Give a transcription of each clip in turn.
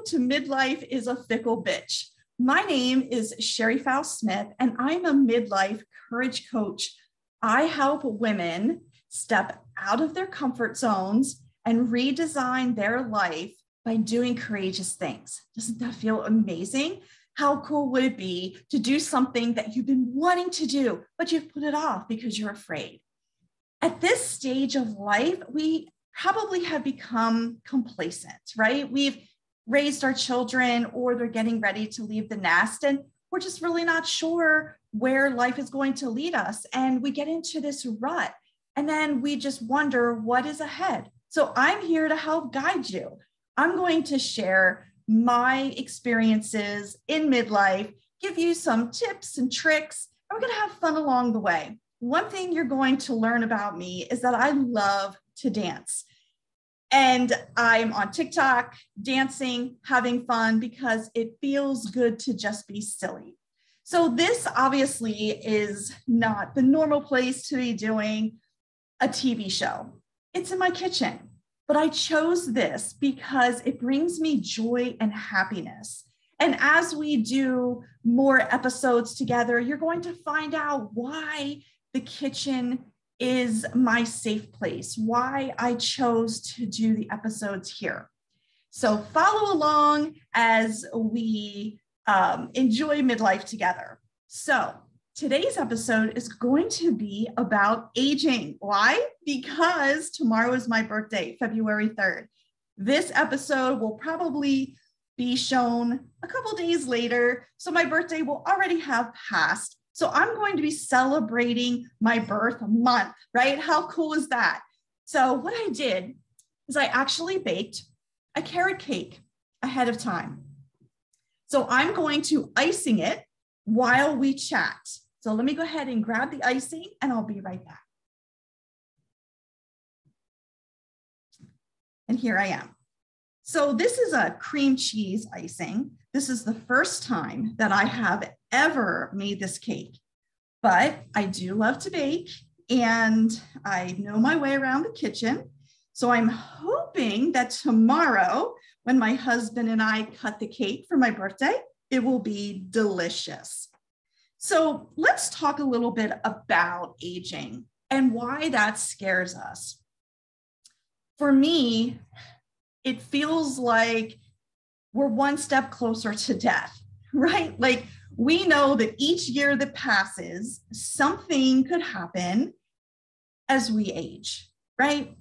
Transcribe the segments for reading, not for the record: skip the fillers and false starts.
to Midlife is a Fickle Bitch. My name is Cherie Faus-Smith, and I'm a midlife courage coach. I help women step out of their comfort zones and redesign their life by doing courageous things. Doesn't that feel amazing? How cool would it be to do something that you've been wanting to do, but you've put it off because you're afraid? At this stage of life, we probably have become complacent, right? We've raised our children or they're getting ready to leave the nest, and we're just really not sure where life is going to lead us. And we get into this rut, and then we just wonder what is ahead. So I'm here to help guide you. I'm going to share my experiences in midlife, give you some tips and tricks, and we're going to have fun along the way. One thing you're going to learn about me is that I love to dance. And I'm on TikTok, dancing, having fun, because it feels good to just be silly. So this obviously is not the normal place to be doing a TV show. It's in my kitchen, but I chose this because it brings me joy and happiness. And as we do more episodes together, you're going to find out why the kitchen is my safe place, why I chose to do the episodes here. So follow along as we enjoy midlife together. So today's episode is going to be about aging. Why? Because tomorrow is my birthday, February 3rd. This episode will probably be shown a couple days later, so my birthday will already have passed. So I'm going to be celebrating my birth month, right? How cool is that? So what I did is I actually baked a carrot cake ahead of time. So I'm going to icing it while we chat. So let me go ahead and grab the icing and I'll be right back. And here I am. So this is a cream cheese icing. This is the first time that I have ever made this cake, but I do love to bake and I know my way around the kitchen. So I'm hoping that tomorrow, when my husband and I cut the cake for my birthday, it will be delicious. So let's talk a little bit about aging and why that scares us. For me, it feels like we're one step closer to death, right? Like we know that each year that passes, something could happen as we age, right?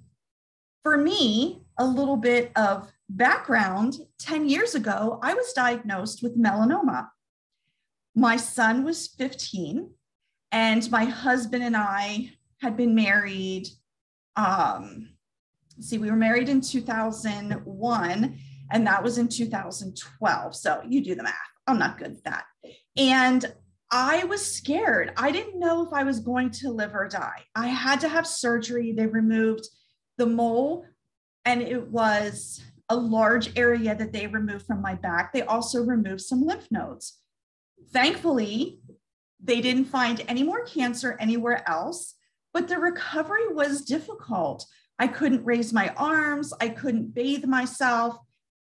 For me, a little bit of background, 10 years ago, I was diagnosed with melanoma. My son was 15 and my husband and I had been married. We were married in 2001 and that was in 2012. So you do the math. I'm not good at that. And I was scared. I didn't know if I was going to live or die. I had to have surgery. They removed the mole and it was a large area that they removed from my back. They also removed some lymph nodes. Thankfully, they didn't find any more cancer anywhere else, but the recovery was difficult. I couldn't raise my arms. I couldn't bathe myself.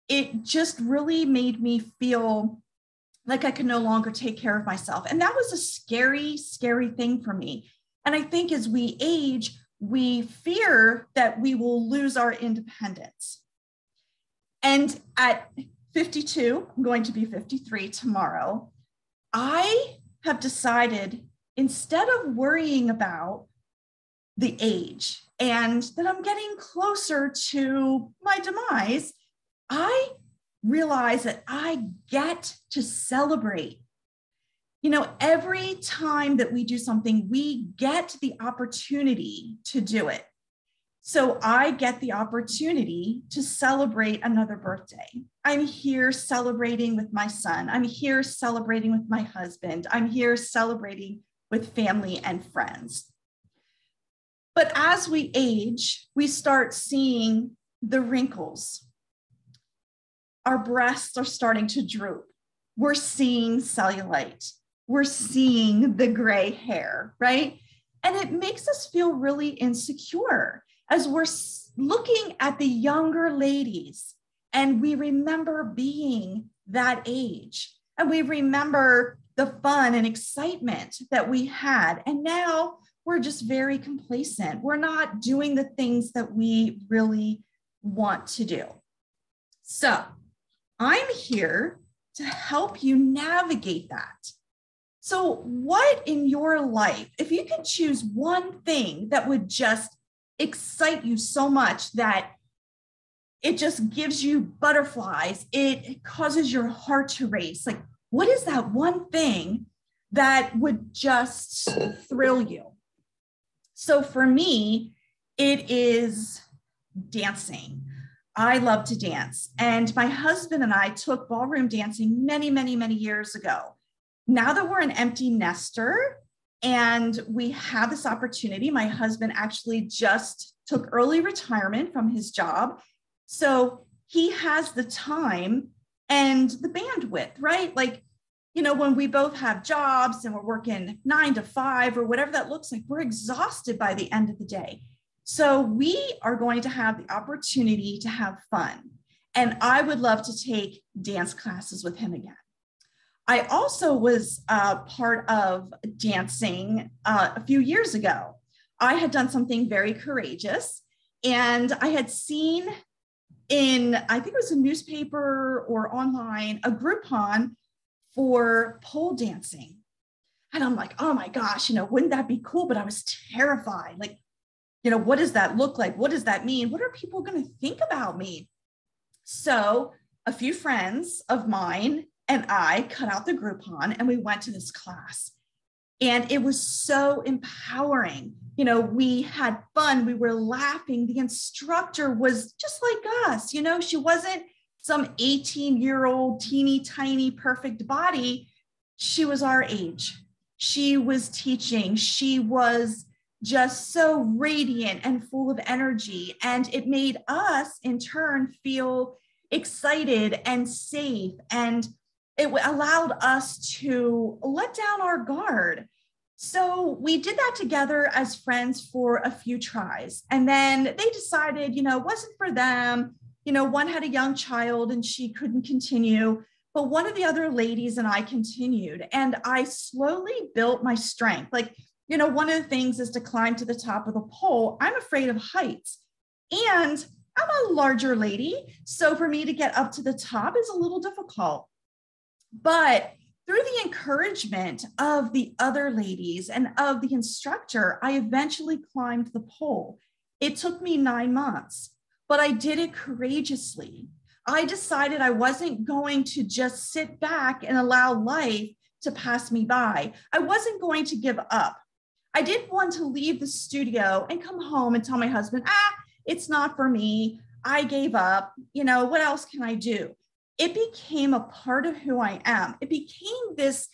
It just really made me feel like I could no longer take care of myself. And that was a scary, scary thing for me. And I think as we age, we fear that we will lose our independence. And at 52, I'm going to be 53 tomorrow, I have decided instead of worrying about the age and that I'm getting closer to my demise, I realize that I get to celebrate. You know, every time that we do something, we get the opportunity to do it. So I get the opportunity to celebrate another birthday. I'm here celebrating with my son. I'm here celebrating with my husband. I'm here celebrating with family and friends. But as we age, we start seeing the wrinkles. Our breasts are starting to droop. We're seeing cellulite. We're seeing the gray hair, right? And it makes us feel really insecure as we're looking at the younger ladies And we remember being that age. And we remember the fun and excitement that we had. And now we're just very complacent. We're not doing the things that we really want to do. So I'm here to help you navigate that. So what in your life, if you could choose one thing that would just excite you so much that it just gives you butterflies, it causes your heart to race, like what is that one thing that would just thrill you? So for me, it is dancing. I love to dance. And my husband and I took ballroom dancing many, many, many years ago. Now that we're an empty nester and we have this opportunity, my husband actually just took early retirement from his job. So he has the time and the bandwidth, right? Like, you know, when we both have jobs and we're working 9 to 5 or whatever that looks like, we're exhausted by the end of the day. So we are going to have the opportunity to have fun. And I would love to take dance classes with him again. I also was part of dancing a few years ago. I had done something very courageous, and I had seen in, I think it was a newspaper or online, a Groupon for pole dancing. And I'm like, oh my gosh, you know, wouldn't that be cool? But I was terrified. Like, you know, what does that look like? What does that mean? What are people going to think about me? So a few friends of mine and I cut out the Groupon and we went to this class. And it was so empowering. You know, we had fun. We were laughing. The instructor was just like us. You know, she wasn't some 18-year-old teeny tiny perfect body. She was our age. She was teaching. She was just so radiant and full of energy. And it made us in turn feel excited and safe. And it allowed us to let down our guard. So we did that together as friends for a few tries. And then they decided, you know, it wasn't for them. You know, one had a young child and she couldn't continue, but one of the other ladies and I continued. And I slowly built my strength. Like, you know, one of the things is to climb to the top of the pole. I'm afraid of heights. And I'm a larger lady. So for me to get up to the top is a little difficult. But through the encouragement of the other ladies and of the instructor, I eventually climbed the pole. It took me 9 months, but I did it courageously. I decided I wasn't going to just sit back and allow life to pass me by. I wasn't going to give up. I didn't want to leave the studio and come home and tell my husband, it's not for me. I gave up. You know, what else can I do? It became a part of who I am. It became this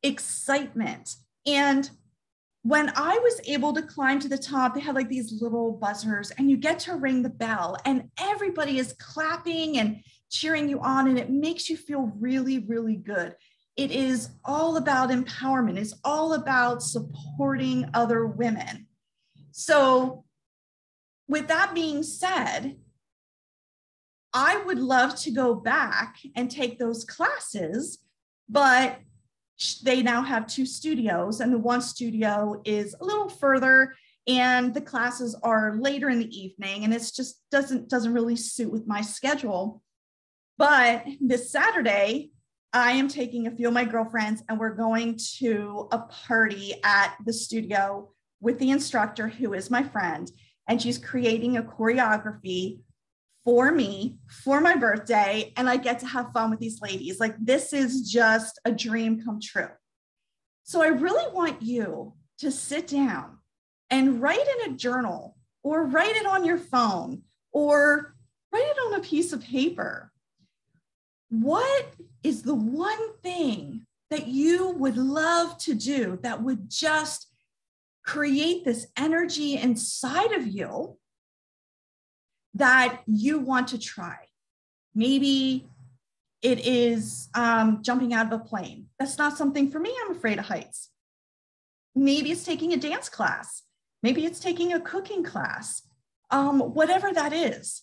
excitement. And when I was able to climb to the top, they had like these little buzzers and you get to ring the bell and everybody is clapping and cheering you on. And it makes you feel really, really good. It is all about empowerment. It's all about supporting other women. So with that being said, I would love to go back and take those classes, but they now have 2 studios and the one studio is a little further and the classes are later in the evening and it's just doesn't really suit with my schedule. But this Saturday, I am taking a few of my girlfriends and we're going to a party at the studio with the instructor who is my friend, and she's creating a choreography for me, for my birthday, and I get to have fun with these ladies. Like, this is just a dream come true. So I really want you to sit down and write in a journal or write it on your phone or write it on a piece of paper. What is the one thing that you would love to do that would just create this energy inside of you that you want to try? Maybe it is jumping out of a plane. That's not something for me. I'm afraid of heights. Maybe it's taking a dance class. Maybe it's taking a cooking class. Whatever that is,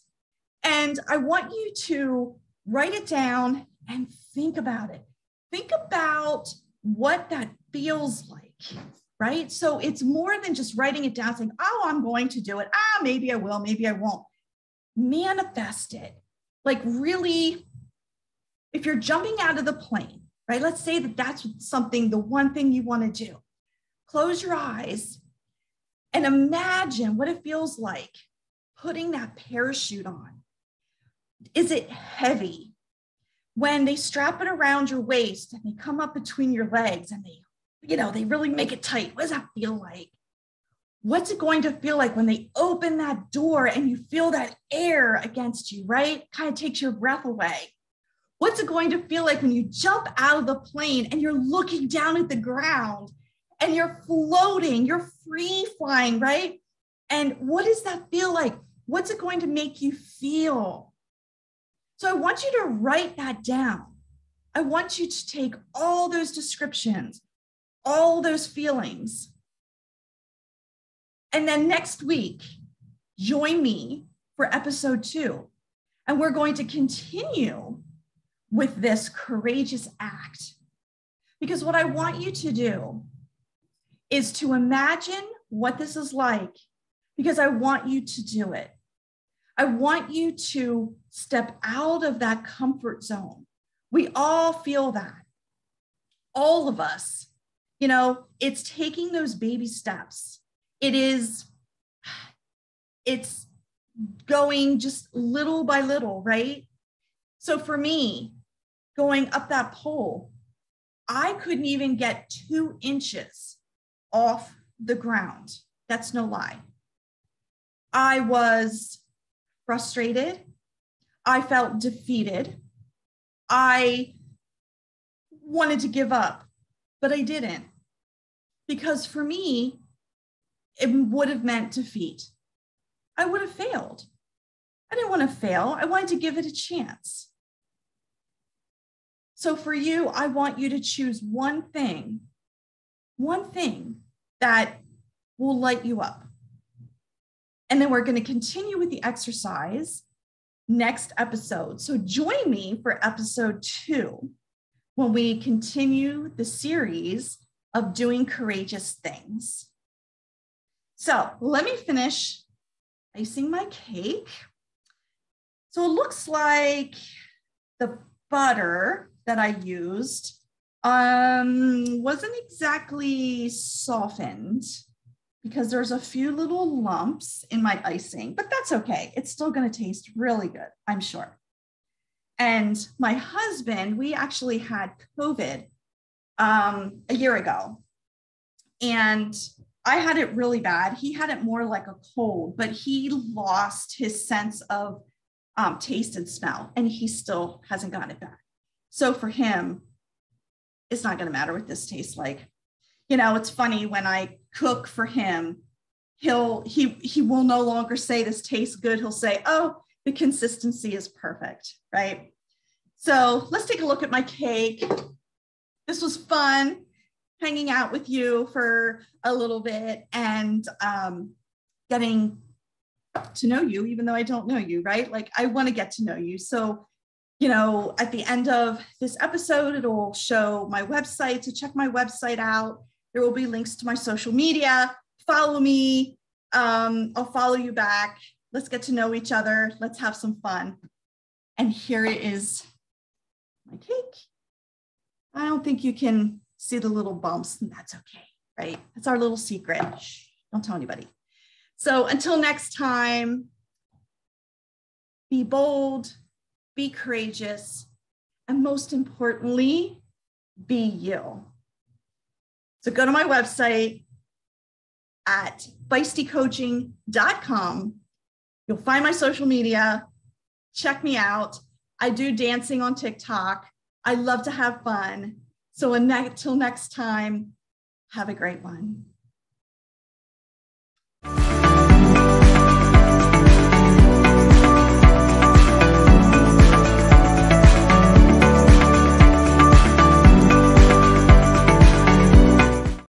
And I want you to write it down and think about it. Think about what that feels like, right? So it's more than just writing it down saying, oh, I'm going to do it. Maybe I will, maybe I won't. Manifest it. Like really, if you're jumping out of the plane, right? Let's say that that's something, the one thing you want to do. Close your eyes and imagine what it feels like putting that parachute on. Is it heavy? When they strap it around your waist and they come up between your legs and they really make it tight. What does that feel like? What's it going to feel like when they open that door and you feel that air against you, right? Kind of takes your breath away. What's it going to feel like when you jump out of the plane and you're looking down at the ground and you're floating, you're free flying, right? And what does that feel like? What's it going to make you feel? So I want you to write that down. I want you to take all those descriptions, all those feelings. And then next week, join me for episode 2. And we're going to continue with this courageous act. Because what I want you to do is to imagine what this is like, because I want you to do it. I want you to step out of that comfort zone. We all feel that. All of us, it's taking those baby steps. It's going just little by little, right? So for me, going up that pole, I couldn't even get 2 inches off the ground. That's no lie. I was frustrated. I felt defeated. I wanted to give up, but I didn't. Because for me, it would have meant defeat. I would have failed. I didn't want to fail. I wanted to give it a chance. So for you, I want you to choose one thing that will light you up. And then we're going to continue with the exercise next episode. So join me for episode 2 when we continue the series of doing courageous things. So let me finish icing my cake. So it looks like the butter that I used wasn't exactly softened because there's a few little lumps in my icing, but that's okay. It's still going to taste really good, I'm sure. And my husband, we actually had COVID a year ago, and I had it really bad. He had it more like a cold, but he lost his sense of taste and smell, and he still hasn't gotten it back. So for him, it's not going to matter what this tastes like. It's funny when I cook for him, he will no longer say this tastes good. He'll say, oh, the consistency is perfect, right? So let's take a look at my cake. This was fun, hanging out with you for a little bit and getting to know you, even though I don't know you, right? Like I want to get to know you. So, at the end of this episode, it'll show my website. So check my website out. There will be links to my social media. Follow me. I'll follow you back. Let's get to know each other. Let's have some fun. And here it is, my cake. I don't think you can see the little bumps, and that's okay, right? That's our little secret. Shh, don't tell anybody. So until next time, be bold, be courageous, and most importantly, be you. So go to my website at feistycoaching.com. You'll find my social media. Check me out. I do dancing on TikTok. I love to have fun. So until next time, have a great one.